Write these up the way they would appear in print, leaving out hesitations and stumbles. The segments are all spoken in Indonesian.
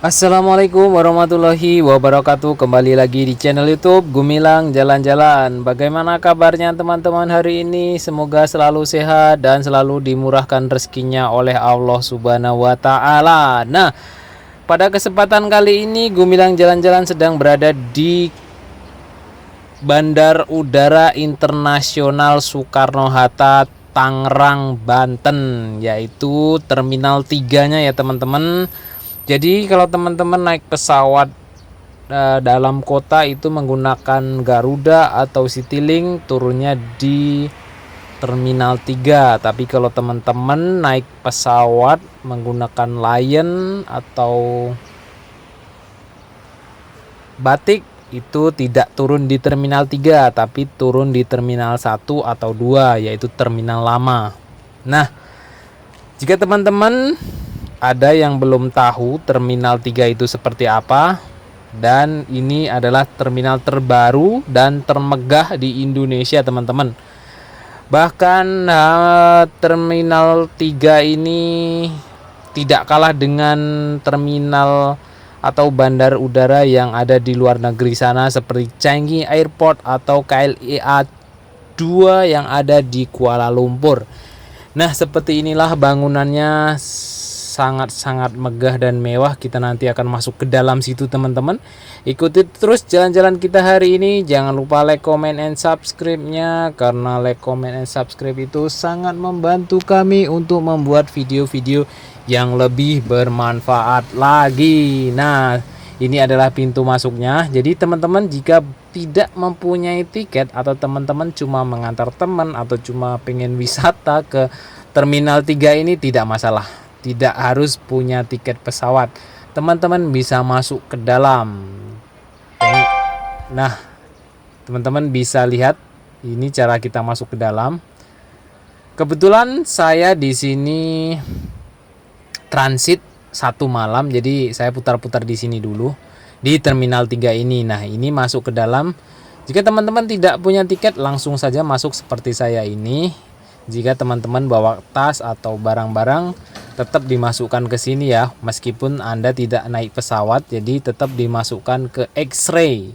Assalamualaikum warahmatullahi wabarakatuh. Kembali lagi di channel YouTube Gumilang Jalan-Jalan. Bagaimana kabarnya teman-teman hari ini? Semoga selalu sehat dan selalu dimurahkan rezekinya oleh Allah Subhanahu wa taala. Nah, pada kesempatan kali ini Gumilang Jalan-Jalan sedang berada di Bandar Udara Internasional Soekarno-Hatta, Tangerang, Banten, yaitu Terminal 3-nya ya teman-teman. Jadi kalau teman-teman naik pesawat dalam kota itu menggunakan Garuda atau Citylink, turunnya di Terminal 3. Tapi kalau teman-teman naik pesawat menggunakan Lion atau Batik, itu tidak turun di Terminal 3 tapi turun di Terminal 1 atau 2, yaitu terminal lama. Nah, jika teman-teman ada yang belum tahu Terminal 3 itu seperti apa, dan ini adalah terminal terbaru dan termegah di Indonesia teman-teman. Bahkan Terminal 3 ini tidak kalah dengan terminal atau bandar udara yang ada di luar negeri sana seperti Changi Airport atau KLIA 2 yang ada di Kuala Lumpur. Nah, seperti inilah bangunannya, sangat-sangat megah dan mewah. Kita nanti akan masuk ke dalam situ teman-teman. Ikuti terus jalan-jalan kita hari ini. Jangan lupa like, comment, and subscribe-nya, karena like, comment, and subscribe itu sangat membantu kami untuk membuat video-video yang lebih bermanfaat lagi. Nah, ini adalah pintu masuknya. Jadi teman-teman jika tidak mempunyai tiket atau teman-teman cuma mengantar teman atau cuma pengen wisata ke Terminal 3 ini, tidak masalah. Tidak harus punya tiket pesawat. Teman-teman bisa masuk ke dalam. Nah, teman-teman bisa lihat ini cara kita masuk ke dalam. Kebetulan saya di sini transit 1 malam, jadi saya putar-putar di sini dulu di Terminal 3 ini. Nah, ini masuk ke dalam. Jika teman-teman tidak punya tiket, langsung saja masuk seperti saya ini. Jika teman-teman bawa tas atau barang-barang, tetap dimasukkan ke sini ya, meskipun Anda tidak naik pesawat, jadi tetap dimasukkan ke X-ray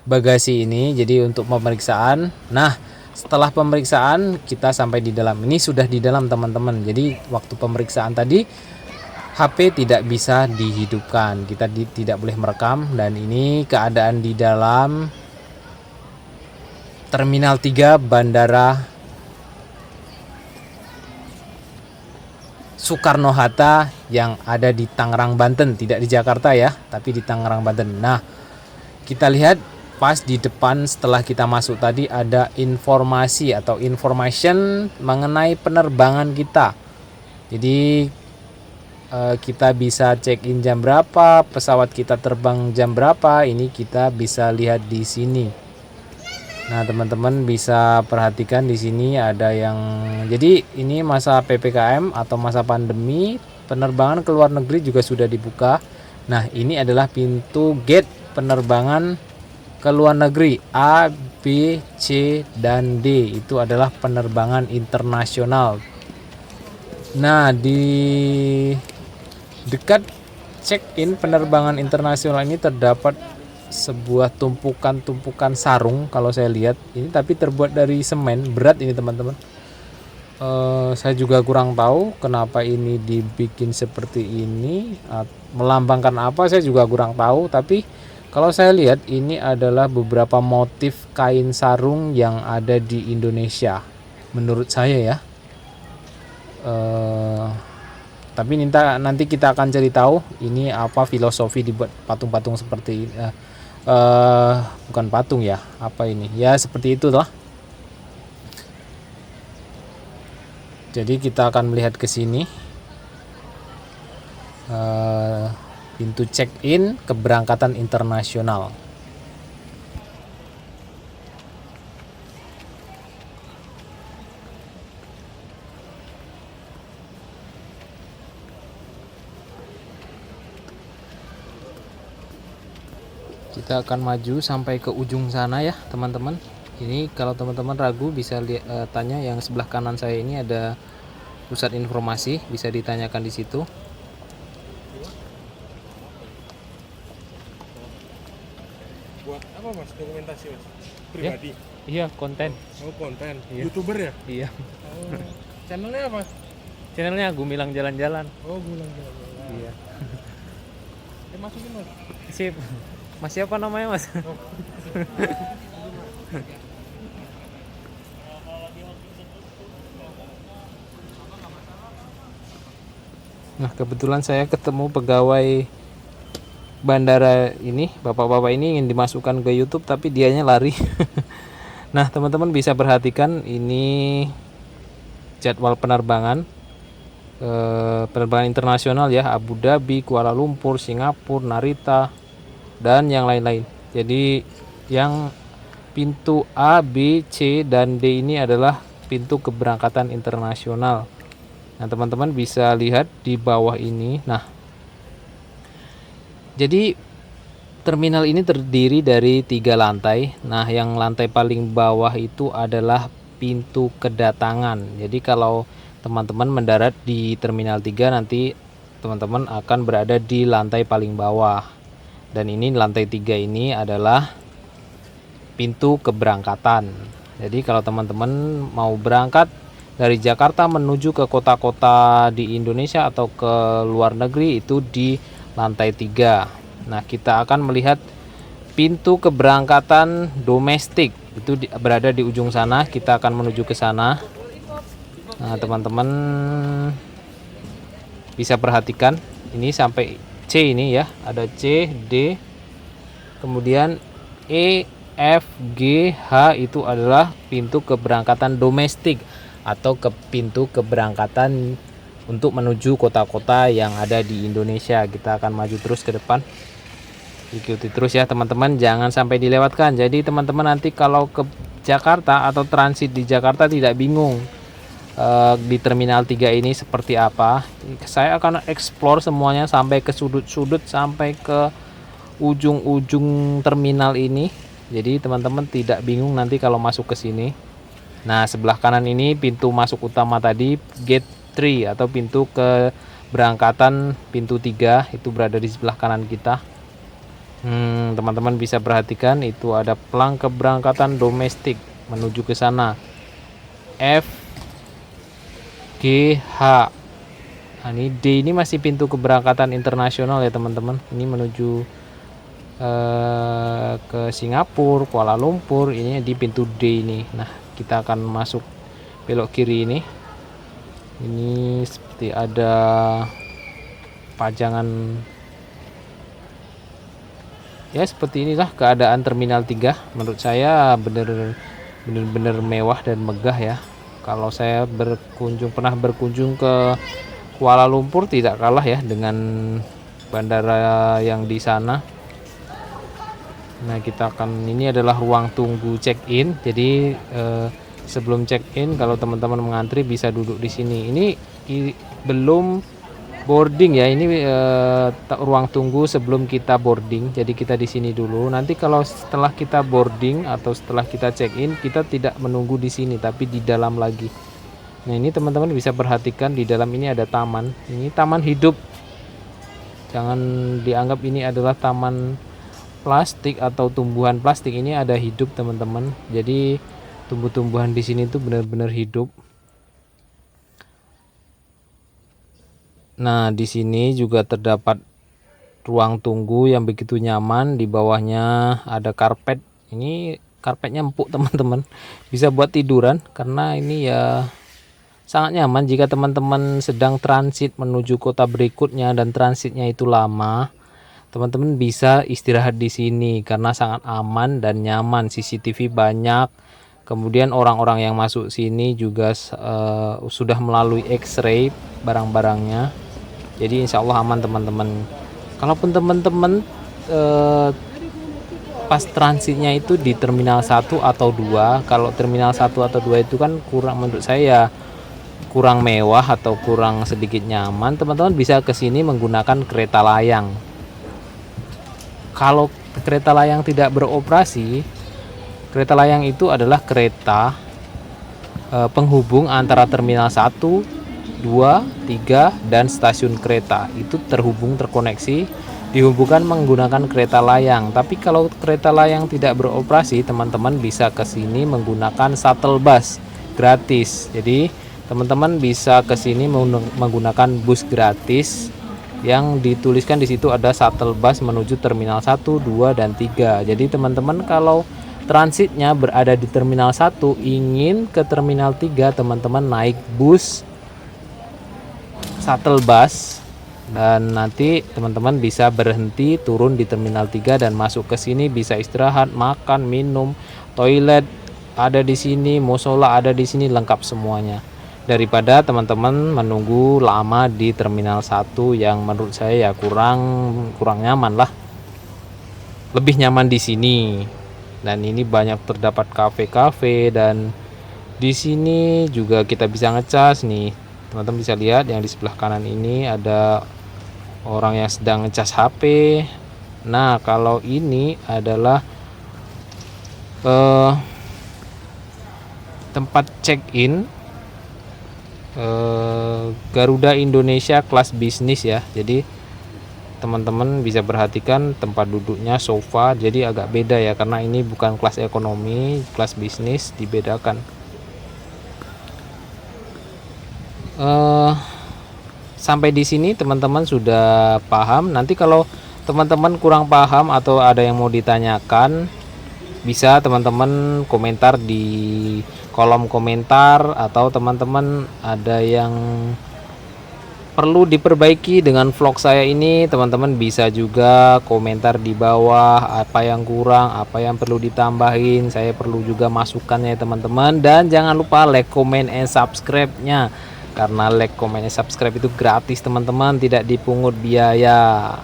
bagasi ini, jadi untuk pemeriksaan. Nah, setelah pemeriksaan kita sampai di dalam. Ini sudah di dalam teman-teman. Jadi waktu pemeriksaan tadi HP tidak bisa dihidupkan, kita tidak boleh merekam. Dan ini keadaan di dalam Terminal 3 Bandara Soekarno-Hatta yang ada di Tangerang, Banten, tidak di Jakarta ya, tapi di Tangerang, Banten. Nah, kita lihat pas di depan setelah kita masuk tadi ada informasi atau information mengenai penerbangan kita. Jadi kita bisa check in jam berapa, pesawat kita terbang jam berapa, ini kita bisa lihat di sini. Nah, teman-teman bisa perhatikan di sini ada yang, jadi ini masa PPKM atau masa pandemi, penerbangan ke luar negeri juga sudah dibuka. Nah, ini adalah pintu gate penerbangan ke luar negeri A, B, C, dan D. Itu adalah penerbangan internasional. Nah, di dekat check-in penerbangan internasional ini terdapat sebuah tumpukan sarung kalau saya lihat ini, tapi terbuat dari semen, berat ini teman-teman. Saya juga kurang tahu kenapa ini dibikin seperti ini, melambangkan apa saya juga kurang tahu. Tapi kalau saya lihat ini adalah beberapa motif kain sarung yang ada di Indonesia menurut saya ya. Tapi nanti kita akan cari tahu ini apa filosofi dibuat patung-patung seperti ini. Bukan patung ya, apa ini ya, seperti itu lah. Jadi kita akan melihat ke sini pintu check-in keberangkatan internasional. Kita akan maju sampai ke ujung sana ya teman-teman. Ini kalau teman-teman ragu bisa tanya yang sebelah kanan saya ini ada pusat informasi, bisa ditanyakan di situ. Buat apa mas? Dokumentasi mas? Ya, Pribadi? iya konten. Oh konten? Iya. YouTuber ya? Iya. Oh, channelnya apa? Channelnya Gumilang Jalan-Jalan. Oh Gulang Jalan. Iya. Masukin mas. Sip. Mas siapa namanya mas? Oh. Nah kebetulan saya ketemu pegawai bandara ini, bapak-bapak ini ingin dimasukkan ke YouTube tapi dianya lari. Nah teman-teman bisa perhatikan ini jadwal penerbangan, penerbangan internasional ya, Abu Dhabi, Kuala Lumpur, Singapura, Narita, dan yang lain-lain. Jadi yang pintu A, B, C, dan D ini adalah pintu keberangkatan internasional. Nah teman-teman bisa lihat di bawah ini. Nah jadi terminal ini terdiri dari 3 lantai. Nah yang lantai paling bawah itu adalah pintu kedatangan. Jadi kalau teman-teman mendarat di terminal 3 nanti teman-teman akan berada di lantai paling bawah. Dan ini lantai 3 ini adalah pintu keberangkatan. Jadi kalau teman-teman mau berangkat dari Jakarta menuju ke kota-kota di Indonesia atau ke luar negeri itu di lantai 3. Nah kita akan melihat pintu keberangkatan domestik itu berada di ujung sana. Kita akan menuju ke sana. Nah teman-teman bisa perhatikan ini sampai C ini ya, ada C, D, kemudian E, F, G, H itu adalah pintu keberangkatan domestik atau ke pintu keberangkatan untuk menuju kota-kota yang ada di Indonesia. Kita akan maju terus ke depan, ikuti terus ya teman-teman, jangan sampai dilewatkan. Jadi teman-teman nanti kalau ke Jakarta atau transit di Jakarta tidak bingung di terminal 3 ini seperti apa. Saya akan explore semuanya sampai ke sudut-sudut, sampai ke ujung-ujung terminal ini. Jadi teman-teman tidak bingung nanti kalau masuk ke sini. Nah sebelah kanan ini pintu masuk utama tadi, gate 3 atau pintu keberangkatan pintu 3 itu berada di sebelah kanan kita. Teman-teman bisa perhatikan itu ada pelang keberangkatan domestik menuju ke sana, F, G, H. Nah, ini D ini masih pintu keberangkatan internasional ya teman-teman. Ini menuju ke Singapura, Kuala Lumpur, ini di pintu D ini. Nah kita akan masuk belok kiri ini. Ini seperti ada pajangan ya, seperti inilah keadaan terminal 3. Menurut saya bener-bener mewah dan megah ya. Kalau saya pernah berkunjung ke Kuala Lumpur tidak kalah ya dengan bandara yang di sana. Nah ini adalah ruang tunggu check-in. Jadi sebelum check-in kalau teman-teman mengantri bisa duduk di sini. Ini belum boarding ya, ini ruang tunggu sebelum kita boarding. Jadi kita di sini dulu. Nanti kalau setelah kita boarding atau setelah kita check-in, kita tidak menunggu di sini tapi di dalam lagi. Nah ini teman-teman bisa perhatikan di dalam ini ada taman. Ini taman hidup. Jangan dianggap ini adalah taman plastik atau tumbuhan plastik. Ini ada hidup teman-teman. Jadi tumbuh-tumbuhan di sini tuh benar-benar hidup. Nah di sini juga terdapat ruang tunggu yang begitu nyaman. Di bawahnya ada karpet. Ini karpetnya empuk teman-teman. Bisa buat tiduran karena ini ya sangat nyaman. Jika teman-teman sedang transit menuju kota berikutnya dan transitnya itu lama, teman-teman bisa istirahat di sini karena sangat aman dan nyaman. CCTV banyak. Kemudian orang-orang yang masuk sini juga sudah melalui X-ray barang-barangnya. Jadi insya Allah aman teman-teman. Kalaupun teman-teman pas transitnya itu di terminal 1 atau 2, kalau terminal 1 atau 2 itu kan kurang, menurut saya kurang mewah atau kurang sedikit nyaman, teman-teman bisa ke sini menggunakan kereta layang. Kalau kereta layang tidak beroperasi, kereta layang itu adalah kereta penghubung antara terminal 1 2, 3, dan stasiun kereta. Itu terkoneksi, dihubungkan menggunakan kereta layang. Tapi kalau kereta layang tidak beroperasi, teman-teman bisa ke sini menggunakan shuttle bus gratis. Jadi teman-teman bisa ke sini menggunakan bus gratis yang dituliskan di situ ada shuttle bus menuju terminal 1, 2, dan 3. Jadi teman-teman kalau transitnya berada di terminal 1 ingin ke terminal 3, teman-teman naik bus shuttle bus dan nanti teman-teman bisa berhenti turun di terminal 3 dan masuk ke sini, bisa istirahat, makan, minum, toilet ada di sini, musola ada di sini, lengkap semuanya. Daripada teman-teman menunggu lama di terminal 1 yang menurut saya ya kurang nyaman lah. Lebih nyaman di sini. Dan ini banyak terdapat kafe-kafe dan di sini juga kita bisa ngecas nih. Teman-teman bisa lihat yang di sebelah kanan ini ada orang yang sedang ngecas HP. Nah, kalau ini adalah tempat check-in Garuda Indonesia kelas bisnis ya. Jadi teman-teman bisa perhatikan tempat duduknya sofa, jadi agak beda ya karena ini bukan kelas ekonomi, kelas bisnis dibedakan. Sampai di sini teman-teman sudah paham. Nanti kalau teman-teman kurang paham atau ada yang mau ditanyakan, bisa teman-teman komentar di kolom komentar, atau teman-teman ada yang perlu diperbaiki dengan vlog saya ini, teman-teman bisa juga komentar di bawah apa yang kurang, apa yang perlu ditambahin. Saya perlu juga masukannya teman-teman, dan jangan lupa like, comment, and subscribe-nya karena like, comment, and subscribe itu gratis teman-teman, tidak dipungut biaya.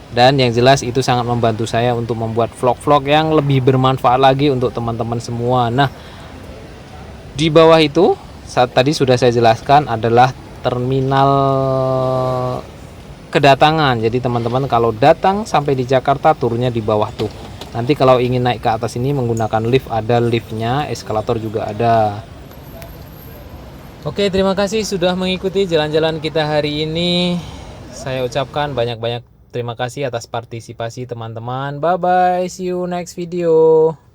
Dan yang jelas itu sangat membantu saya untuk membuat vlog-vlog yang lebih bermanfaat lagi untuk teman-teman semua. Nah, di bawah itu tadi sudah saya jelaskan adalah terminal kedatangan. Jadi teman-teman kalau datang sampai di Jakarta turunnya di bawah tuh. Nanti kalau ingin naik ke atas ini menggunakan lift, ada liftnya, eskalator juga ada. Oke, terima kasih sudah mengikuti jalan-jalan kita hari ini. Saya ucapkan banyak-banyak terima kasih atas partisipasi teman-teman. Bye bye, see you next video.